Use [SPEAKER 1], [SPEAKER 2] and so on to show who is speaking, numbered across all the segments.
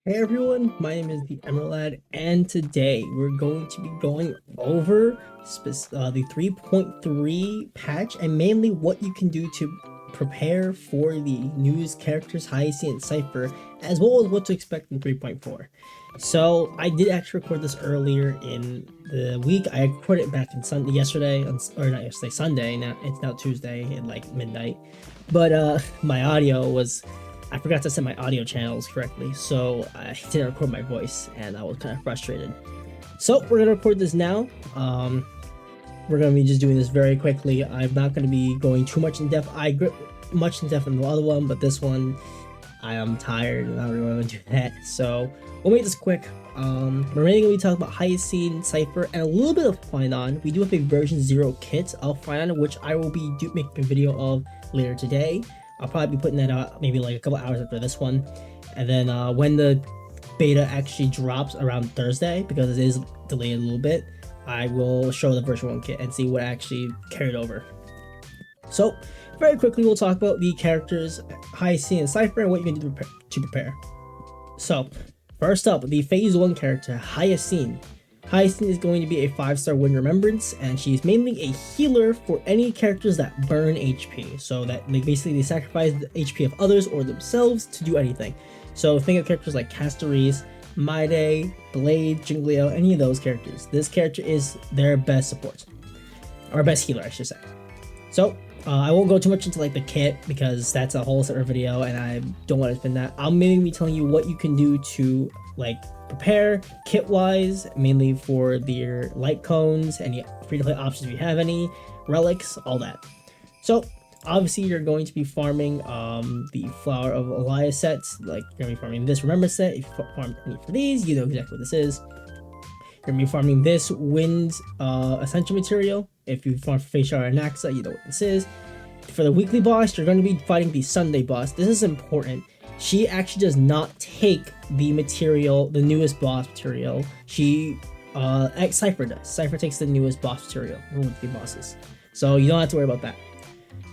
[SPEAKER 1] Hey everyone, my name is the Emerald Lad, and today we're going to be going over the 3.3 patch and mainly what you can do to prepare for the newest characters Hyacinth and Cypher, as well as what to expect in 3.4. So I did actually record this earlier in the week. I recorded it back in yesterday, or not yesterday, Sunday. Now it's now Tuesday at like midnight, but my audio was I forgot to set my audio channels correctly, so I didn't record my voice, and I was kind of frustrated. So we're gonna record this now. We're gonna be just doing this very quickly. I'm not gonna be going too much in depth. I grip much in depth in the other one, but this one, I am tired and I don't really want to do that. So we'll make this quick. We're mainly gonna be talking about Hyacinth, Cypher, and a little bit of Phainon. We do have a version 0 kit of Phainon, which I will be making a video of later today. I'll probably be putting that out maybe like a couple hours after this one. And then when the beta actually drops around Thursday, because it is delayed a little bit, I will show the version 1 kit and see what actually carried over. So very quickly, we'll talk about the characters Hyacinth and Cypher and what you can do to prepare. So first up, the phase 1 character, Hyacinth. Hyacinth is going to be a 5-star Wind Remembrance, and she's mainly a healer for any characters that burn HP. So that they sacrifice the HP of others or themselves to do anything. So think of characters like Castorees, Maide, Blade, Jinglio, any of those characters. This character is their best support, or best healer, I should say. So I won't go too much into like the kit because that's a whole separate video, and I don't want to spend that. I'm mainly be telling you what you can do to like prepare kit wise, mainly for their light cones, any free to play options if you have any, relics, all that. So obviously you're going to be farming the Flower of Elias sets. Like you're gonna be farming this Remember set. If you farm any for these, you know exactly what this is. You're gonna be farming this Wind Essential Material. If you farm for Phainon or Naxa, you know what this is. For the weekly boss, you're going to be fighting the Sunday boss. This is important. She actually does not take the material, the newest boss material. Cypher does. Cypher takes the newest boss material, the weekly bosses. So you don't have to worry about that.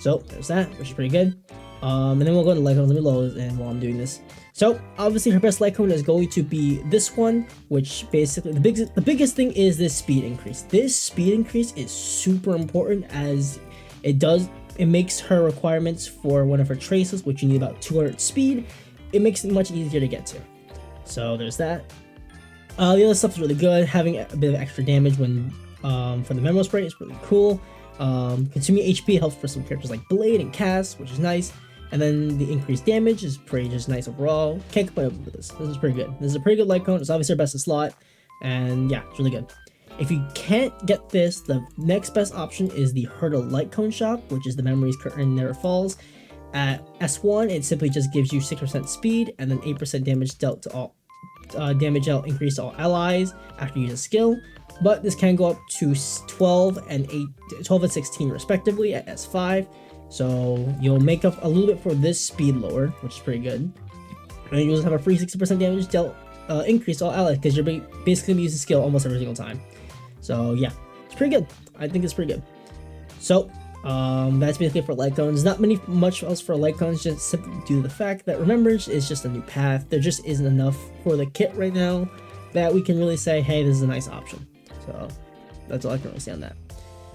[SPEAKER 1] So there's that, which is pretty good. And then we'll go to light cones. Let me load and while I'm doing this. So obviously her best light cone is going to be this one, which basically the biggest thing is this speed increase. This speed increase is super important as it makes her requirements for one of her traces, which you need about 200 speed. It makes it much easier to get to. So there's that. The other stuff is really good. Having a bit of extra damage when for the Memo Spray is really cool. Consuming HP helps for some characters like Blade and Cass, which is nice. And then the increased damage is pretty just nice overall. Can't complain with this. This is pretty good. This is a pretty good light cone. It's obviously our best in slot. And yeah, it's really good. If you can't get this, the next best option is the Hurdle Light Cone Shop, which is the Memories Curtain Never Falls. At S1, it simply just gives you 6% speed and then 8% damage dealt to all increase to all allies after you use a skill. But this can go up to 12 and 16 respectively at S5. So you'll make up a little bit for this speed lower, which is pretty good. And you also have a free 60% damage dealt increase to all allies because you're basically going to use the skill almost every single time. So yeah, it's pretty good. I think it's pretty good. So that's basically for light cones. Not much else for light cones, just simply due to the fact that Remembrance is just a new path. There just isn't enough for the kit right now that we can really say, hey, this is a nice option. So that's all I can really say on that.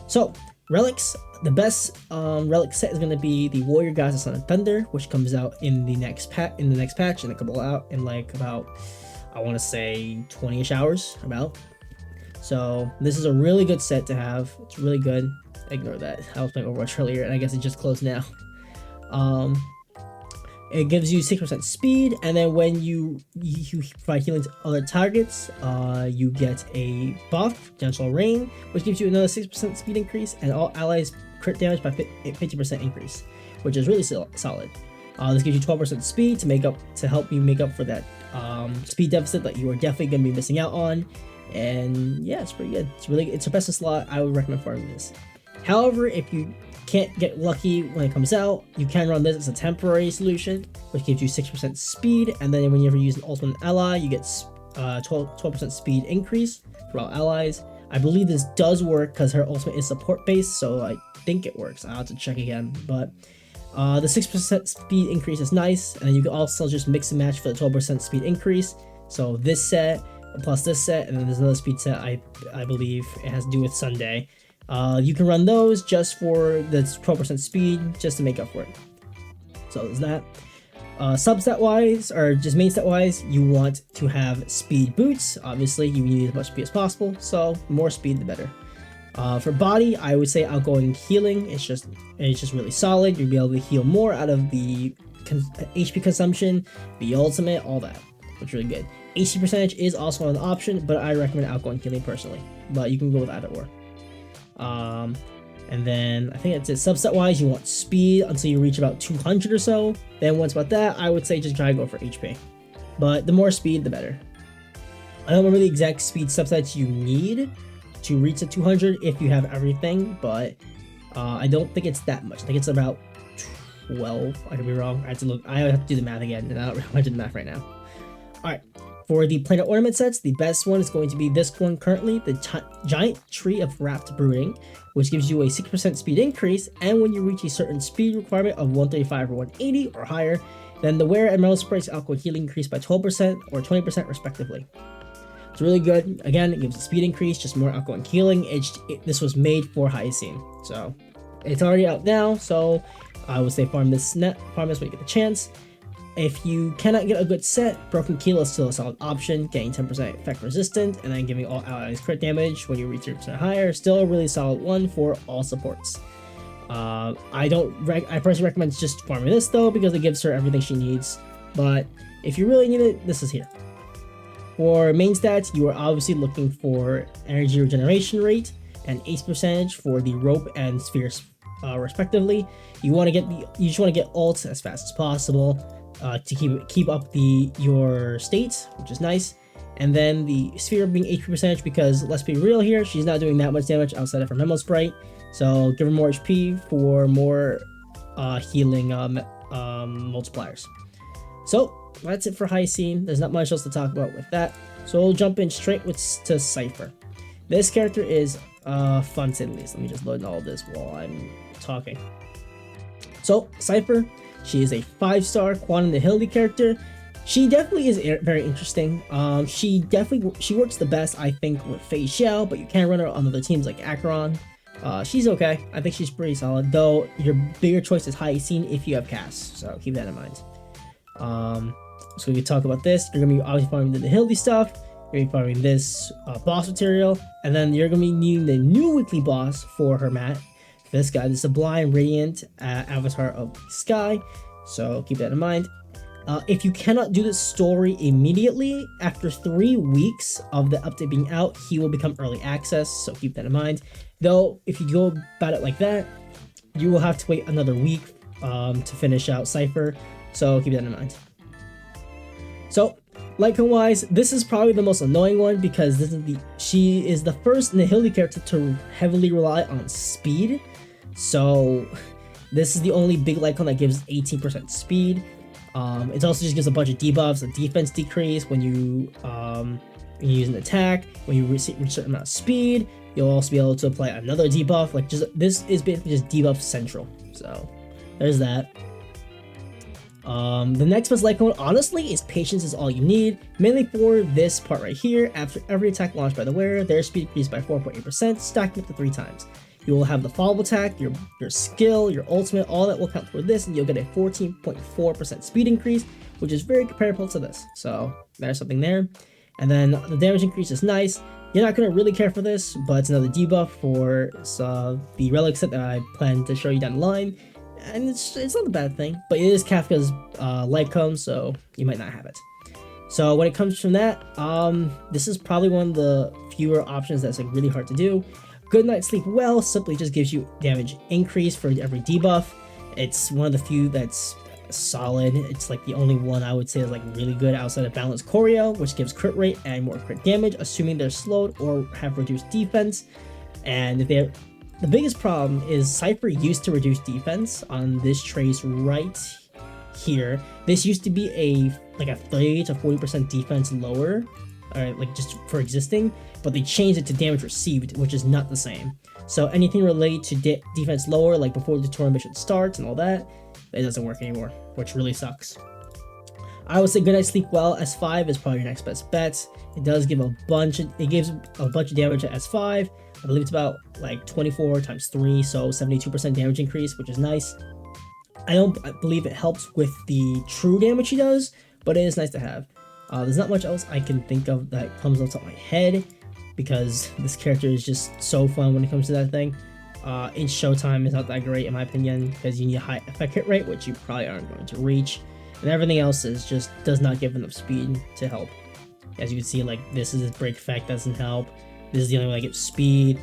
[SPEAKER 1] So relics, the best relic set is going to be the Warrior Gods of Sun and Thunder, which comes out in the next patch, and a couple out in like about, I want to say 20-ish hours about. So this is a really good set to have. It's really good. Ignore that. I was playing Overwatch earlier, and I guess it just closed now. It gives you 6% speed, and then when you provide healing to other targets, you get a buff, Gentle Rain, which gives you another 6% speed increase, and all allies crit damage by 50% increase, which is really solid. This gives you 12% speed to help you make up for that speed deficit that you are definitely going to be missing out on. And yeah, it's pretty good. It's the best in slot. I would recommend farming this. However, if you can't get lucky when it comes out, you can run this as a temporary solution, which gives you 6% speed, and then whenever you use an ultimate ally, you get 12% speed increase for all allies. I believe this does work because her ultimate is support based, so I think it works. I'll have to check again, but the 6% speed increase is nice, and then you can also just mix and match for the 12% speed increase. So this set plus this set, and then there's another speed set. I believe it has to do with Sunday. You can run those just for the 12% speed, just to make up for it. So there's that. Substat wise, or just main stat wise, you want to have speed boots. Obviously, you need as much speed as possible, so the more speed the better. For body, I would say outgoing healing. It's just really solid. You'll be able to heal more out of the HP consumption, the ultimate, all that, which is really good. HP percentage is also an option, but I recommend outgoing healing personally. But you can go with either or. And then I think that's it. Subset wise, you want speed until you reach about 200 or so. Then once about that, I would say just try to go for HP. But the more speed, the better. I don't remember the exact speed subsets you need to reach the 200 if you have everything, but I don't think it's that much. I think it's about 12. I could be wrong. I have to do the math again, and I don't really want to do the math right now. Alright, for the planar ornament sets, the best one is going to be this one currently, the Giant Tree of Wrapped Brooding, which gives you a 6% speed increase, and when you reach a certain speed requirement of 135 or 180 or higher, then the wearer and metal sprite's alcohol healing increase by 12% or 20% respectively. It's really good. Again, it gives a speed increase, just more outgoing healing. This was made for Hyacinth, so it's already out now, so I would say farm this when you get the chance. If you cannot get a good set, Broken Keel is still a solid option, getting 10% effect resistant, and then giving all allies crit damage when you reach 3% higher. Still a really solid one for all supports. I personally recommend just farming this though, because it gives her everything she needs, but if you really need it, this is here. For main stats, you are obviously looking for energy regeneration rate and ace percentage for the rope and spheres, respectively. You just want to get ults as fast as possible to keep up your state, which is nice. And then the sphere being HP percentage, because let's be real here, she's not doing that much damage outside of her Memo Sprite. So give her more HP for more healing multipliers. So that's it for Hyacinth. There's not much else to talk about with that. So we'll jump in straight to Cypher. This character is fun to say the least. Let me just load all of this while I'm talking. So Cypher, she is a 5-star Quantum Nihility character. She definitely is very interesting. She works the best, I think, with Fei Xiao, but you can run her on other teams like Acheron. She's okay. I think she's pretty solid, though your bigger choice is Hyacinth if you have Cass, so keep that in mind. So we can talk about this. You're going to be obviously farming the Nihility stuff. You're going to be farming this boss material, and then you're going to be needing the new weekly boss for her mat. This guy, the Sublime Radiant Avatar of the Sky, so keep that in mind. If you cannot do the story immediately, after 3 weeks of the update being out, he will become early access, so keep that in mind. Though, if you go about it like that, you will have to wait another week to finish out Cypher, so keep that in mind. So, Lycan-wise, this is probably the most annoying one because she is the first Nihility character to heavily rely on speed. So, this is the only big Lycan that gives 18% speed. It also just gives a bunch of debuffs, a defense decrease when you use an attack, when you reach a certain amount of speed. You'll also be able to apply another debuff. This is basically just debuff central. So, there's that. The next best Lycan, honestly, is Patience is all you need, mainly for this part right here. After every attack launched by the wearer, their speed increased by 4.8%, stacking up to 3 times. You will have the follow attack, your skill, your ultimate, all that will count for this, and you'll get a 14.4% speed increase, which is very comparable to this. So there's something there. And then the damage increase is nice. You're not going to really care for this, but it's another debuff for the relic set that I plan to show you down the line. And it's not a bad thing, but it is Kafka's Lycan, so you might not have it. So when it comes from that, this is probably one of the fewer options that's really hard to do. Good Night Sleep Well simply just gives you damage increase for every debuff. It's one of the few that's solid. It's like the only one I would say is like really good outside of Balanced Choreo, which gives crit rate and more crit damage, assuming they're slowed or have reduced defense. And the biggest problem is Cypher used to reduce defense on this trace right here. This used to be a 30 to 40% defense lower, like just for existing, but they changed it to damage received, which is not the same. So anything related to defense lower, like before the tournament mission starts and all that, it doesn't work anymore, which really sucks. I would say Good Night Sleep Well S5 is probably your next best bet. It gives a bunch of damage at S5. I believe it's about like 24 times 3, so 72% damage increase, which is nice. I believe it helps with the true damage she does, but it is nice to have. There's not much else I can think of that comes off the top of my head, because this character is just so fun when it comes to that thing. In Showtime is not that great in my opinion, because you need a high effect hit rate, which you probably aren't going to reach. And everything else does not give enough speed to help. As you can see, like, this is his break effect, doesn't help. This is the only way I get speed.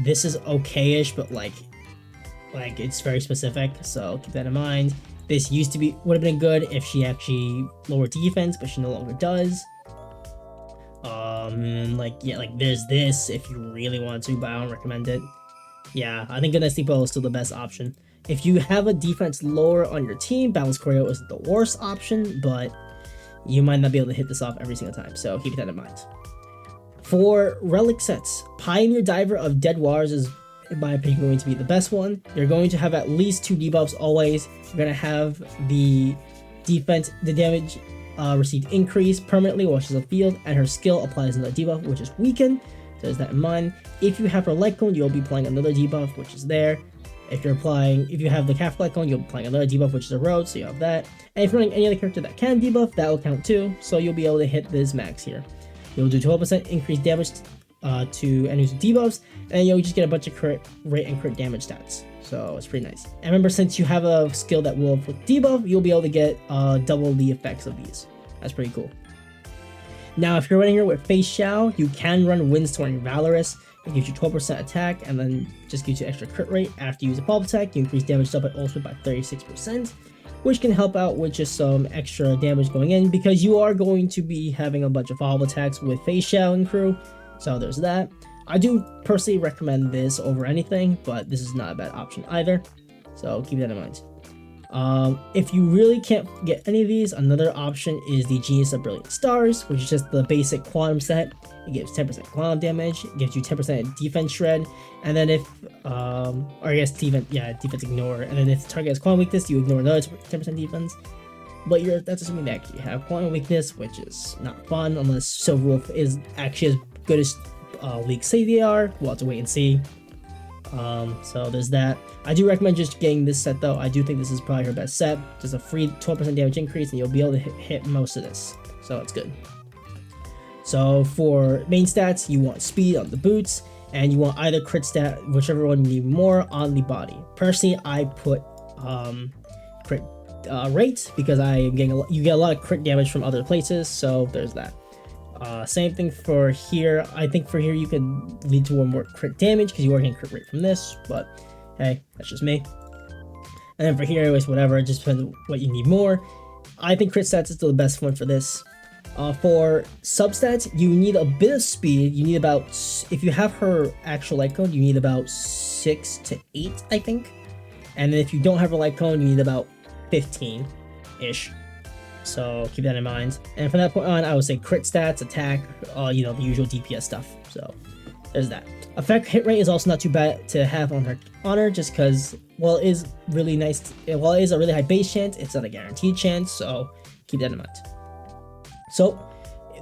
[SPEAKER 1] This is okay-ish, but like it's very specific, so keep that in mind. This would have been good if she actually lowered defense, but she no longer does. Like there's this if you really want to, but I don't recommend it. Yeah, I think Good Night Sleep Well is still the best option. If you have a defense lower on your team, Balance Choreo isn't the worst option, but you might not be able to hit this off every single time, so keep that in mind. For relic sets, Pioneer Diver of Dead Waters is, in my opinion, going to be the best one. You're going to have at least 2 debuffs always. You're going to have the damage received increase permanently while she's in the field, and her skill applies another debuff, which is Weaken. So there's that in mind. If you have her Light Cone, you'll be applying another debuff, which is there. If you have the Calf Light Cone, you'll be applying another debuff, which is Erode, so you have that. And if you're running any other character that can debuff, that will count too, so you'll be able to hit this max here. You'll do 12% increased damage to enemies with debuffs, and you'll just get a bunch of crit rate and crit damage stats. So it's pretty nice. And remember, since you have a skill that will inflict debuff, you'll be able to get double the effects of these. That's pretty cool. Now, if you're running here with Face Xiao, you can run Windstorm Valorous. It gives you 12% attack, and then just gives you extra crit rate. After you use a follow attack, you increase damage up at ultimate by 36%, which can help out with just some extra damage going in, because you are going to be having a bunch of follow attacks with Face Xiao and crew. So there's that. I do personally recommend this over anything, but this is not a bad option either, so keep that in mind. If you really can't get any of these, another option is the Genius of Brilliant Stars, which is just the basic quantum set. It gives 10% quantum damage, it gives you 10% defense shred, and then if, defense ignore, and then if the target has quantum weakness, you ignore another 10% defense. But that's assuming that you have quantum weakness, which is not fun unless Silver Wolf is actually as good as leaks say they are. We'll have to wait and see. So there's that. I do recommend just getting this set though. I do think this is probably her best set. Just a free 12% damage increase, and you'll be able to hit most of this. So it's good. So for main stats, you want speed on the boots, and you want either crit stat, whichever one you need more, on the body. Personally, I put crit rate, because you get a lot of crit damage from other places, so there's that. Same thing for here. I think for here you can lead to more crit damage because you are getting crit rate from this, but hey, that's just me. And then for here, anyways, whatever, it just depends on what you need more. I think crit stats is still the best one for this. For substats, you need a bit of speed. You need about, if you have her actual light cone, you need about 6 to 8, I think. And then if you don't have her light cone, you need about 15-ish. So keep that in mind. And from that point on, I would say crit stats, attack, the usual DPS stuff. So there's that. Effect hit rate is also not too bad to have on her, just because, while it is really nice, while it is a really high base chance, it's not a guaranteed chance, so keep that in mind. So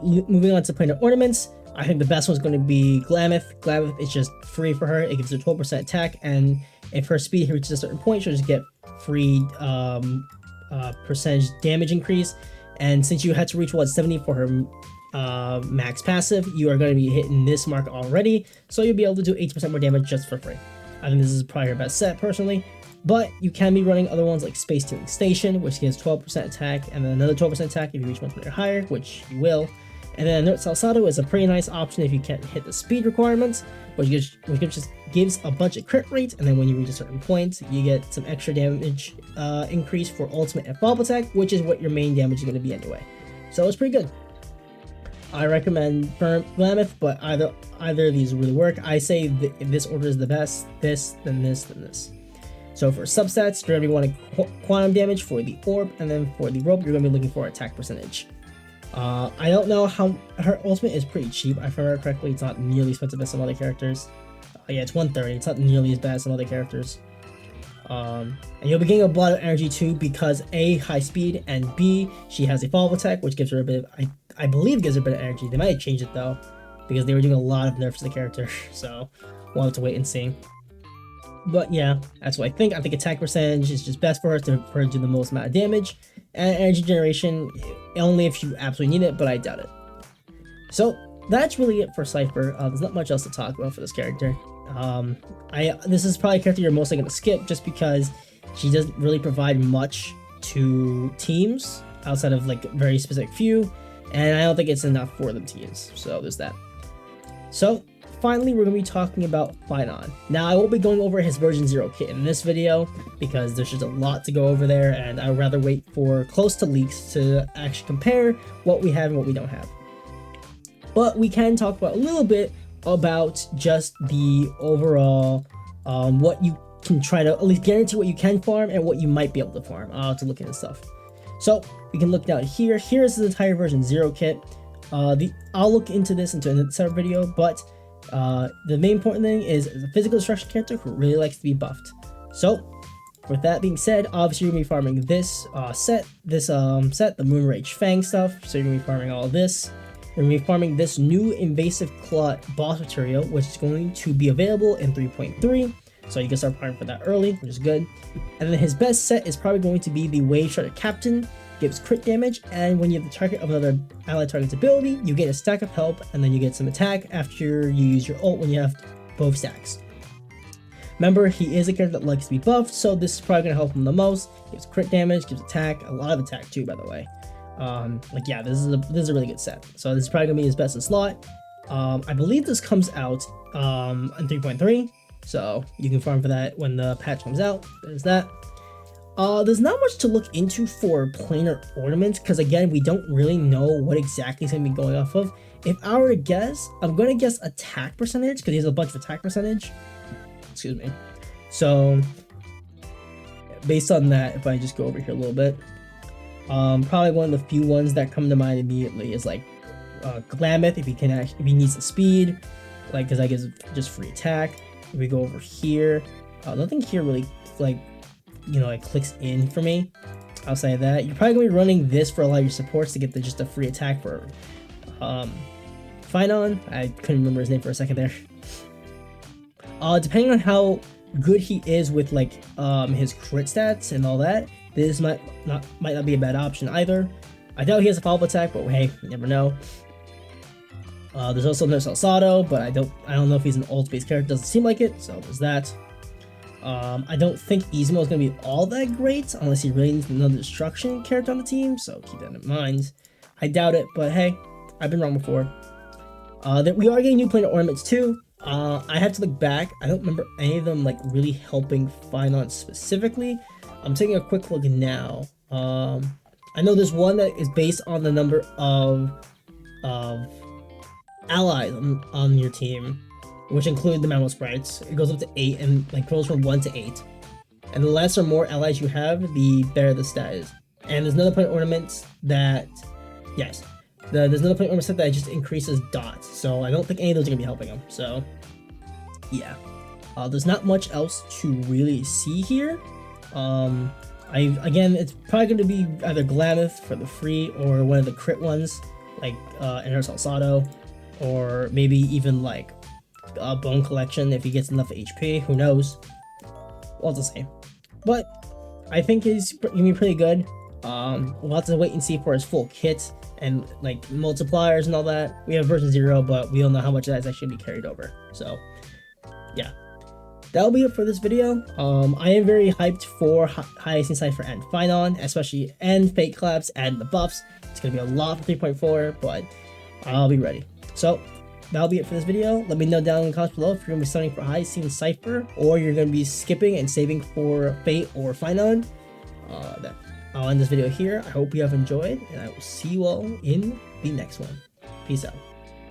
[SPEAKER 1] moving on to Phainon ornaments, I think the best one's going to be Glamoth. Glamoth is just free for her. It gives her 12% attack, and if her speed reaches a certain point, she'll just get free percentage damage increase. And since you had to reach 170 for her max passive, you are going to be hitting this mark already, so you'll be able to do 80% more damage just for free. I think this is probably her best set personally, but you can be running other ones like Space Stealing Station, which gives 12% attack, and then another 12% attack if you reach 120 or higher, which you will. And then Inert Salsado is a pretty nice option if you can't hit the speed requirements, which just gives a bunch of crit rate, and then when you reach a certain point, you get some extra damage increase for ultimate and follow attack, which is what your main damage is going to be anyway. So it's pretty good. I recommend Glamoth, but either of these really work. I say if this order is the best, this, then this, then this. So for substats, you're going to be wanting quantum damage for the orb, and then for the rope, you're going to be looking for attack percentage. I don't know how her ultimate is pretty cheap. If I remember correctly, it's not nearly expensive as some other characters. Yeah, it's 130. It's not nearly as bad as some other characters. And you'll be getting a lot of energy too because A, high speed, and B, she has a follow-up attack, which gives her a bit of, I believe gives her a bit of energy. They might have changed it though, because they were doing a lot of nerfs to the character, so we'll have to wait and see. But yeah, that's what I think. I think attack percentage is just best for her to do the most amount of damage, and energy generation only if you absolutely need it, but I doubt it. So that's really it for Cypher. There's not much else to talk about for this character. This is probably a character you're mostly going to skip just because she doesn't really provide much to teams outside of like very specific few, and I don't think it's enough for them to use. So there's that. So finally, we're going to be talking about Phainon. Now, I won't be going over his version 0 kit in this video because there's just a lot to go over there, and I would rather wait for close to leaks to actually compare what we have and what we don't have. But we can talk about a little bit about just the overall, what you can try to at least guarantee what you can farm and what you might be able to farm. I'll have to look into stuff. So we can look down here. Here's the entire version 0 kit. I'll look into this into a separate video, but the main important thing is a physical destruction character who really likes to be buffed. So with that being said, obviously you're gonna be farming this set, the Moonrage Fang stuff. So you're gonna be farming all of this. You're gonna be farming this new invasive claw boss material, which is going to be available in 3.3. So you can start farming for that early, which is good. And then his best set is probably going to be the Wave Shredder Captain. Gives crit damage, and when you have the target of another allied target's ability, you get a stack of help, and then you get some attack after you use your ult when you have both stacks. Remember, he is a character that likes to be buffed, so this is probably going to help him the most. Gives crit damage, gives attack, a lot of attack too, by the way. Yeah, this is a really good set. So this is probably going to be his best in slot. I believe this comes out in 3.3, so you can farm for that when the patch comes out. There's that. There's not much to look into for planar ornaments because again, we don't really know what exactly is going to be going off of. If I were to guess, I'm going to guess attack percentage because he has a bunch of attack percentage. Excuse me. So based on that, if I just go over here a little bit, probably one of the few ones that come to mind immediately is like Glameth if he needs the speed, like because that gives just free attack. If we go over here, nothing here really like, you know, it clicks in for me. I'll say that you're probably gonna be running this for a lot of your supports to get just a free attack for Phainon. I couldn't remember his name for a second there. Depending on how good he is with like his crit stats and all that, this might not be a bad option either. I doubt he has a follow-up attack, but hey, you never know. There's also no Salsado, but I don't know if he's an ult-based character. Doesn't seem like it, so there's that. I don't think Izmo is going to be all that great unless he really needs another destruction character on the team, so keep that in mind. I doubt it, but hey, I've been wrong before. That we are getting new planar ornaments too. I had to look back. I don't remember any of them like really helping Phainon specifically. I'm taking a quick look now. I know there's one that is based on the number of allies on your team, which include the mammal sprites. It goes up to 8 and like goes from 1 to 8. And the less or more allies you have, the better the stat is. And there's another planar ornament that, yes, there's another planar ornament set that just increases dots. So I don't think any of those are gonna be helping him. So yeah, there's not much else to really see here. Again, it's probably going to be either Glameth for the free or one of the crit ones, like Inner Salsado, or maybe even like Bone Collection if he gets enough HP. Who knows? We'll have to see. But I think he's gonna be pretty good. We'll have to wait and see for his full kit and like multipliers and all that. We have version 0, but we don't know how much of that's actually be carried over. So yeah. That'll be it for this video. I am very hyped for Hyacinth Cypher and Phainon, especially, and Fate Collabs and the buffs. It's going to be a lot for 3.4, but I'll be ready. So, that'll be it for this video. Let me know down in the comments below if you're going to be starting for Hyacinth Cypher, or you're going to be skipping and saving for Fate or Phainon. I'll end this video here. I hope you have enjoyed, and I will see you all in the next one. Peace out.